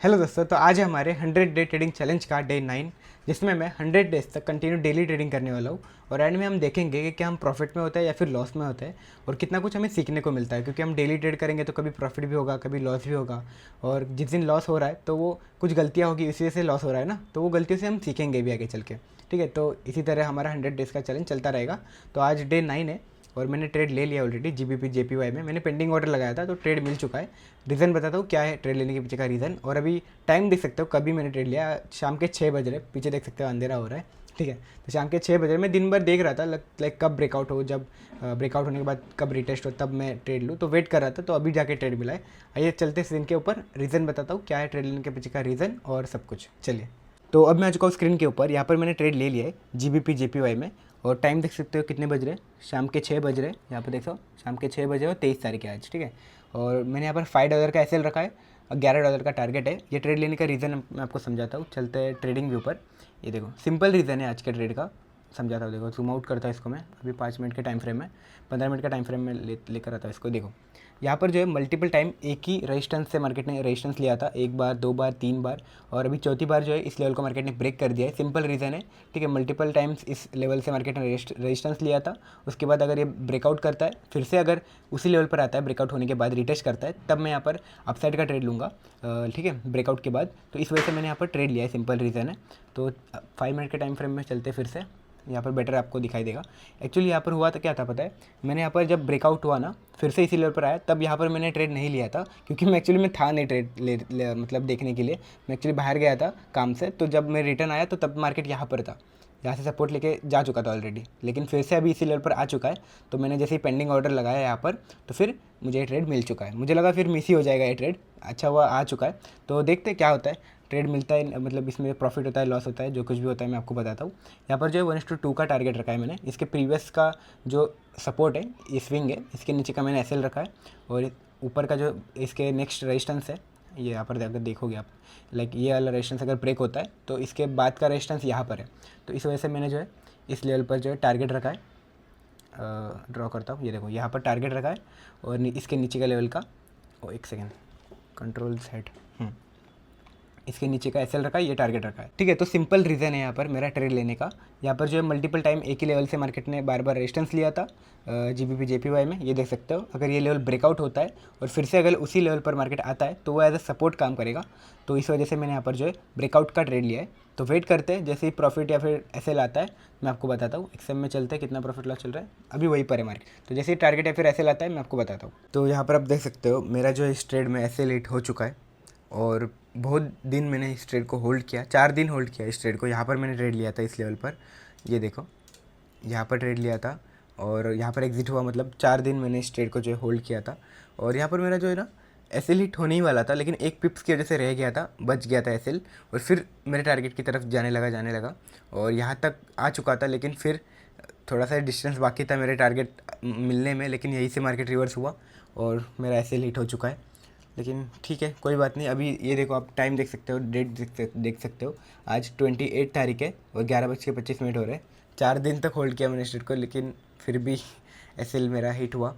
Hello दोस्तों, तो आज है हमारे 100 डे ट्रेडिंग चैलेंज का डे 9, जिसमें मैं 100 डेज तक कंटिन्यू डेली ट्रेडिंग करने वाला हूँ। और एंड में हम देखेंगे कि क्या हम प्रॉफिट में होते हैं या फिर लॉस में होते हैं, और कितना कुछ हमें सीखने को मिलता है। क्योंकि हम डेली ट्रेड करेंगे तो कभी प्रॉफिट भी होगा, कभी लॉस भी होगा। और जिस दिन लॉस हो रहा है तो वो कुछ गलतियाँ होगी, इसी वजह से लॉस हो रहा है ना, तो वो गलतियों से हम सीखेंगे भी आगे चल के। ठीक है, तो इसी तरह हमारा 100 डेज़ का चैलेंज चलता रहेगा। तो आज डे 9 है और मैंने ट्रेड ले लिया ऑलरेडी। जीबीपी जेपीवाई में मैंने पेंडिंग ऑर्डर लगाया था, तो ट्रेड मिल चुका है। रीज़न बताता हूँ क्या है ट्रेड लेने के पीछे का रीज़न। और अभी टाइम देख सकते हो कभी मैंने ट्रेड लिया, शाम के 6 बज रहे, पीछे देख सकते हो अंधेरा हो रहा है। ठीक है, तो शाम के 6 बजे मैं दिन भर देख रहा था लाइक कब ब्रेकआउट हो, जब ब्रेकआउट होने के बाद कब रिटेस्ट हो तब मैं ट्रेड लूँ, तो वेट कर रहा था। तो अभी जाके ट्रेड मिला है। आइए चलते इस दिन के ऊपर रीज़न बताता हूँ क्या है ट्रेड लेने के पीछे का रीज़न और सब कुछ। चलिए, तो अब मैं आ चुका हूँ स्क्रीन के ऊपर। यहाँ पर मैंने ट्रेड ले लिया है जीबीपी जेपीवाई में। और टाइम देख सकते हो कितने बज रहे, शाम के 6 बज रहे। यहाँ पर देखो शाम के 6 बजे और 23 तारीख है आज। ठीक है, और मैंने यहाँ पर $5 का एसएल रखा है और $11 का टारगेट है। ये ट्रेड लेने का रीज़न मैं आपको समझाता हूँ। चलते हैं ट्रेडिंग व्यू पर। ये देखो सिंपल रीज़न है आज के ट्रेड का, समझाता हूँ। देखो जूम आउट करता है इसको मैं, अभी 5 मिनट के टाइम फ्रेम में, 15 मिनट का टाइम फ्रेम में लेकर आता हूँ इसको। देखो यहाँ पर जो है मल्टीपल टाइम एक ही रेजिस्टेंस से मार्केट ने रेजिस्टेंस लिया था, एक बार, दो बार, तीन बार, और अभी चौथी बार जो है इस लेवल को मार्केट ने ब्रेक कर दिया है। सिंपल रीज़न है। ठीक है, मल्टीपल टाइम्स इस लेवल से मार्केट ने रेजिस्टेंस लिया था। उसके बाद अगर ये ब्रेकआउट करता है, फिर से अगर उसी लेवल पर आता है, ब्रेकआउट होने के बाद रिटेस्ट करता है, तब मैं यहाँ पर अपसाइड का ट्रेड लूँगा। ठीक है, ब्रेकआउट के बाद। तो इस वजह से मैंने यहाँ पर ट्रेड लिया है, सिंपल रीज़न है। तो 5 मिनट के टाइम फ्रेम में चलते फिर से, यहाँ पर बेटर आपको दिखाई देगा। एक्चुअली यहाँ पर हुआ तो क्या था पता है, मैंने यहाँ पर जब ब्रेकआउट हुआ ना, फिर से इसी लेवल पर आया, तब यहाँ पर मैंने ट्रेड नहीं लिया था। क्योंकि मैं एक्चुअली में था नहीं ट्रेड मतलब देखने के लिए। मैं एक्चुअली बाहर गया था काम से, तो जब मैं रिटर्न आया तो तब मार्केट यहाँ पर था, यहाँ से सपोर्ट लेके जा चुका था ऑलरेडी। लेकिन फिर से अभी इसी लेवल पर आ चुका है। तो मैंने जैसे ही पेंडिंग ऑर्डर लगाया यहाँ पर, तो फिर मुझे ये ट्रेड मिल चुका है। मुझे लगा फिर मिस ही हो जाएगा ये ट्रेड, अच्छा हुआ आ चुका है। तो देखते क्या होता है। ट्रेड मिलता है, मतलब इसमें प्रॉफिट होता है, लॉस होता है, जो कुछ भी होता है मैं आपको बताता हूँ। यहाँ पर जो है 1:2 का टारगेट रखा है मैंने। इसके प्रीवियस का जो सपोर्ट है, ये स्विंग है, इसके नीचे का मैंने एसएल रखा है। और ऊपर का जो इसके नेक्स्ट रेजिस्टेंस है, ये यहाँ पर अगर देखोगे आप, लाइक ये वाला रेजिस्टेंस अगर ब्रेक होता है तो इसके बाद का रेजिस्टेंस यहाँ पर है। तो इस वजह से मैंने जो है इस लेवल पर जो है टारगेट रखा है। ड्रॉ करता हूँ, ये देखो यहाँ पर टारगेट रखा है और इसके नीचे का लेवल का, ओ एक सेकेंड, कंट्रोल सेट, इसके नीचे का एसएल रखा है, ये टारगेट रखा है। ठीक है, तो सिंपल रीज़न है यहाँ पर मेरा ट्रेड लेने का। यहाँ पर जो है मल्टीपल टाइम एक ही लेवल से मार्केट ने बार बार रेजिस्टेंस लिया था जीबीपी जेपीवाई में, ये देख सकते हो। अगर ये लेवल ब्रेकआउट होता है और फिर से अगर उसी लेवल पर मार्केट आता है, तो वो एज अ सपोर्ट काम करेगा। तो इस वजह से मैंने यहाँ पर जो है ब्रेकआउट का ट्रेड लिया है। तो वेट करते हैं, जैसे ही प्रॉफिट या फिर एसएल आता है मैं आपको बताता हूँ। एक्सएम में चलते हैं कितना प्रॉफिट लॉस चल रहा है, अभी वही पर है मार्केट। तो जैसे ही टारगेट या फिर एसएल आता है मैं आपको बताता हूँ। तो यहाँ पर आप देख सकते हो मेरा जो इस ट्रेड में एसएल हिट हो चुका है। और बहुत दिन मैंने इस ट्रेड को होल्ड किया, 4 दिन होल्ड किया इस ट्रेड को। यहाँ पर मैंने ट्रेड लिया था इस लेवल पर, ये देखो यहाँ पर ट्रेड लिया था और यहाँ पर एग्जिट हुआ। मतलब 4 दिन मैंने इस ट्रेड को जो है होल्ड किया था। और यहाँ पर मेरा जो है ना एसएल हिट होने ही वाला था, लेकिन एक पिप्स की वजह से रह गया था, बच गया था एसएल। और फिर मेरे टारगेट की तरफ जाने लगा और यहाँ तक आ चुका था। लेकिन फिर थोड़ा सा डिस्टेंस बाकी था मेरे टारगेट मिलने में, लेकिन यहीं से मार्केट रिवर्स हुआ और मेरा एसएल हिट हो चुका है। लेकिन ठीक है, कोई बात नहीं। अभी ये देखो आप टाइम देख सकते हो, डेट देख सकते हो। आज 28 तारीख है और 11:25 हो रहे हैं। 4 दिन तक होल्ड किया मैंने स्टेट को, लेकिन फिर भी एसएल मेरा हिट हुआ।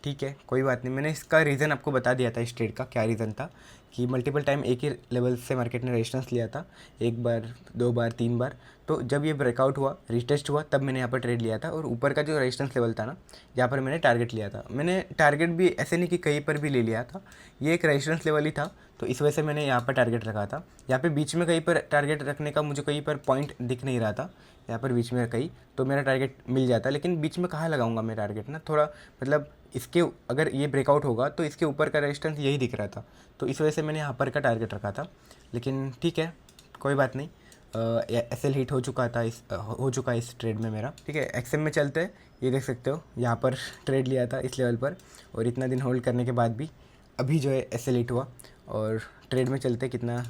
ठीक है, कोई बात नहीं। मैंने इसका रीज़न आपको बता दिया था इस ट्रेड का, क्या रीज़न था कि मल्टीपल टाइम एक ही लेवल से मार्केट ने रेजिस्टेंस लिया था, एक बार, दो बार, तीन बार। तो जब ये ब्रेकआउट हुआ, रिटेस्ट हुआ, तब मैंने यहाँ पर ट्रेड लिया था। और ऊपर का जो रेजिस्टेंस लेवल था ना, यहाँ पर मैंने टारगेट लिया था। मैंने टारगेट भी ऐसे नहीं कि कहीं पर भी ले लिया था, ये एक रेजिस्टेंस लेवल ही था। तो इस वजह से मैंने यहाँ पर टारगेट रखा था। यहाँ पे बीच में कहीं पर टारगेट रखने का मुझे कहीं पर पॉइंट दिख नहीं रहा था, यहाँ पर बीच में कहीं तो मेरा टारगेट मिल जाता। लेकिन बीच में कहाँ लगाऊंगा मैं टारगेट ना, थोड़ा मतलब इसके अगर ये ब्रेकआउट होगा तो इसके ऊपर का रेजिस्टेंस यही दिख रहा था। तो इस वजह से मैंने यहाँ पर का टारगेट रखा था। लेकिन ठीक है, कोई बात नहीं। एसएल हिट हो चुका था, हो चुका है इस ट्रेड में मेरा। ठीक है, एक्सएम में चलते हैं। ये देख सकते हो यहाँ पर ट्रेड लिया था इस लेवल पर, और इतना दिन होल्ड करने के बाद भी अभी जो है एसएल हिट हुआ। और ट्रेड में चलते कितना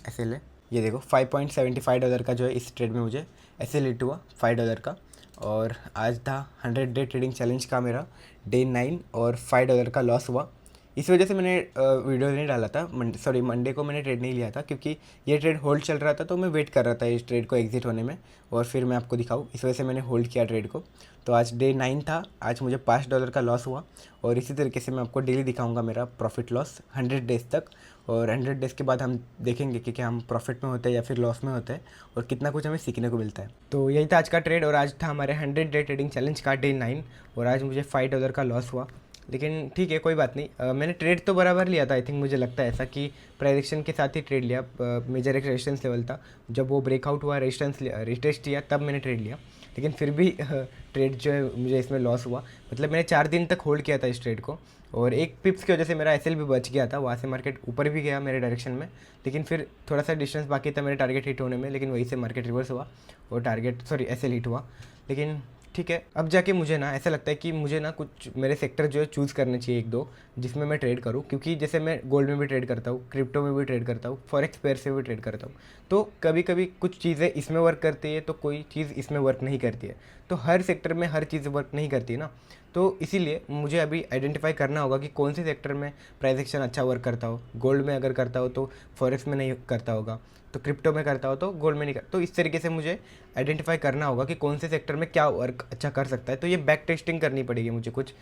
एसएल है, ये देखो $5.75 का जो है इस ट्रेड में मुझे एसएल हिट हुआ, $5 का। और आज था 100 डे ट्रेडिंग चैलेंज का मेरा डे 9 और $5 का लॉस हुआ। इस वजह से मैंने वीडियो नहीं डाला था। मंडे को मैंने ट्रेड नहीं लिया था, क्योंकि ये ट्रेड होल्ड चल रहा था, तो मैं वेट कर रहा था इस ट्रेड को एग्जिट होने में और फिर मैं आपको दिखाऊँ। इस वजह से मैंने होल्ड किया ट्रेड को। तो आज डे 9 था, आज मुझे $5 का लॉस हुआ और इसी तरीके से मैं आपको डेली दिखाऊंगा मेरा प्रॉफिट लॉस 100 डेज़ तक। और 100 डेज़ के बाद हम देखेंगे कि क्या हम प्रॉफिट में होते हैं या फिर लॉस में होते हैं और कितना कुछ हमें सीखने को मिलता है। तो यही था आज का ट्रेड और आज था हमारे 100 डे ट्रेडिंग चैलेंज का डे 9 और आज मुझे $5 का लॉस हुआ। लेकिन ठीक है, कोई बात नहीं। मैंने ट्रेड तो बराबर लिया था। आई थिंक मुझे लगता है ऐसा कि प्राइजेक्शन के साथ ही ट्रेड लिया। मेजर एक रेजिस्टेंस लेवल था, जब वो ब्रेकआउट हुआ रेजिस्टेंस लिया तब मैंने ट्रेड लिया। लेकिन फिर भी ट्रेड जो है मुझे इसमें लॉस हुआ। मतलब मैंने 4 दिन तक होल्ड किया था इस ट्रेड को और एक पिप्स की वजह से मेरा एसएल भी बच गया था। वहाँ से मार्केट ऊपर भी गया मेरे डायरेक्शन में, लेकिन फिर थोड़ा सा डिस्टेंस बाकी था मेरे टारगेट हिट होने में, लेकिन वहीं से मार्केट रिवर्स हुआ और एसएल हिट हुआ। लेकिन ठीक है, अब जाके मुझे ना ऐसा लगता है कि मुझे ना कुछ मेरे सेक्टर जो है चूज़ करने चाहिए, 1-2 जिसमें मैं ट्रेड करूं। क्योंकि जैसे मैं गोल्ड में भी ट्रेड करता हूँ, क्रिप्टो में भी ट्रेड करता हूँ, फॉरेक्स पेयर से भी ट्रेड करता हूँ। तो कभी कभी कुछ चीज़ें इसमें वर्क करती है तो कोई चीज़ इसमें वर्क नहीं करती है। तो हर सेक्टर में हर चीज़ वर्क नहीं करती है ना। तो इसीलिए मुझे अभी आइडेंटिफाई करना होगा कि कौन से सेक्टर में प्राइस एक्शन अच्छा वर्क करता हो। गोल्ड में अगर करता हो तो फॉरेक्स में नहीं करता होगा, तो क्रिप्टो में करता हो तो गोल्ड में नहीं कर। तो इस तरीके से मुझे आइडेंटिफाई करना होगा कि कौन से सेक्टर में क्या वर्क अच्छा कर सकता है। तो ये बैक टेस्टिंग करनी पड़ेगी मुझे, कुछ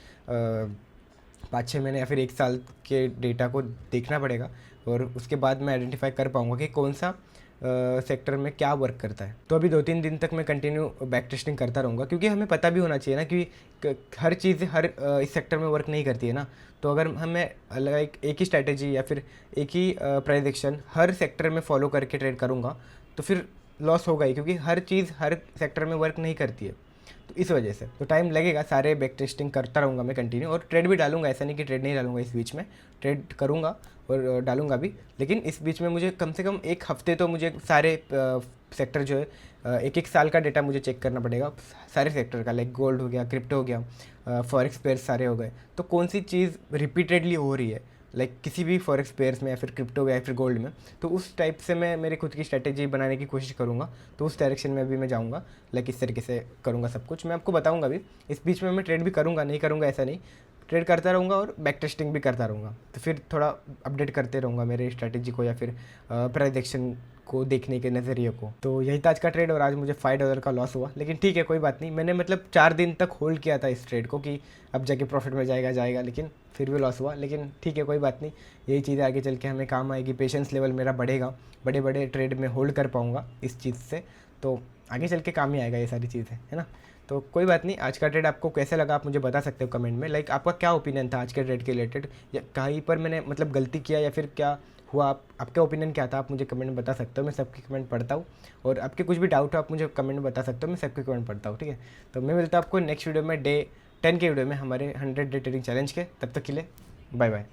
5-6 महीने या फिर 1 साल के डेटा को देखना पड़ेगा और उसके बाद मैं आइडेंटिफाई कर पाऊँगा कि कौन सा सेक्टर में क्या वर्क करता है। तो अभी 2-3 दिन तक मैं कंटिन्यू बैक टेस्टिंग करता रहूँगा, क्योंकि हमें पता भी होना चाहिए ना कि हर चीज़ हर इस सेक्टर में वर्क नहीं करती है ना। तो अगर हमें एक ही स्ट्रैटेजी या फिर एक ही प्राइस एक्शन हर सेक्टर में फॉलो करके ट्रेड करूँगा तो फिर लॉस होगा ही, क्योंकि हर चीज़ हर सेक्टर में वर्क नहीं करती है। तो इस वजह से तो टाइम लगेगा। सारे बैक टेस्टिंग करता रहूँगा मैं कंटिन्यू और ट्रेड भी डालूंगा। ऐसा नहीं कि ट्रेड नहीं डालूंगा, इस बीच में ट्रेड करूँगा और डालूंगा भी। लेकिन इस बीच में मुझे कम से कम 1 हफ्ते तो मुझे सारे सेक्टर जो है 1-1 साल का डेटा मुझे चेक करना पड़ेगा सारे सेक्टर का। लाइक गोल्ड हो गया, क्रिप्टो हो गया, फॉरेक्स पेयर सारे हो गए। तो कौन सी चीज़ रिपीटेडली हो रही है लाइक किसी भी फॉरेक्स पेयर्स में या फिर क्रिप्टो या फिर गोल्ड में, तो उस टाइप से मैं मेरी खुद की स्ट्रैटेजी बनाने की कोशिश करूँगा। तो उस डायरेक्शन में भी मैं जाऊँगा। लाइक इस तरीके से करूँगा सब कुछ। मैं आपको बताऊँगा भी। इस बीच में मैं ट्रेड भी करूँगा, नहीं करूँगा ऐसा नहीं, ट्रेड करता रहूँगा और बैक टेस्टिंग भी करता रहूँगा। तो फिर थोड़ा अपडेट करते रहूँगा मेरे स्ट्रैटेजी को या फिर प्राइस एक्शन को देखने के नज़रिए को। तो यही था आज का ट्रेड और आज मुझे $5 का लॉस हुआ। लेकिन ठीक है, कोई बात नहीं। मैंने मतलब 4 दिन तक होल्ड किया था इस ट्रेड को कि अब जाके प्रॉफिट में जाएगा, लेकिन फिर भी लॉस हुआ। लेकिन ठीक है, कोई बात नहीं। यही चीज़ें आगे चल के हमें काम आएगी। पेशेंस लेवल मेरा बढ़ेगा, बड़े बड़े ट्रेड में होल्ड कर पाऊँगा इस चीज़ से, तो आगे चल के काम ही आएगा ये सारी चीज़ें, है ना। तो कोई बात नहीं। आज का ट्रेड आपको कैसे लगा आप मुझे बता सकते हो कमेंट में। लाइक आपका क्या ओपिनियन था आज के ट्रेड के रिलेटेड, या कहीं पर मैंने मतलब गलती किया या फिर क्या हुआ, आपका ओपिनियन क्या था, आप मुझे कमेंट में बता सकते हो। मैं सबके कमेंट पढ़ता हूँ और आपके कुछ भी डाउट हो आप मुझे कमेंट में बता सकते हो। मैं सबके कमेंट पढ़ता हूँ, ठीक है। तो मैं मिलता हूँ आपको नेक्स्ट वीडियो में, डे 10 के वीडियो में, हमारे 100 डे ट्रेडिंग चैलेंज के। तब तक के लिए बाय बाय।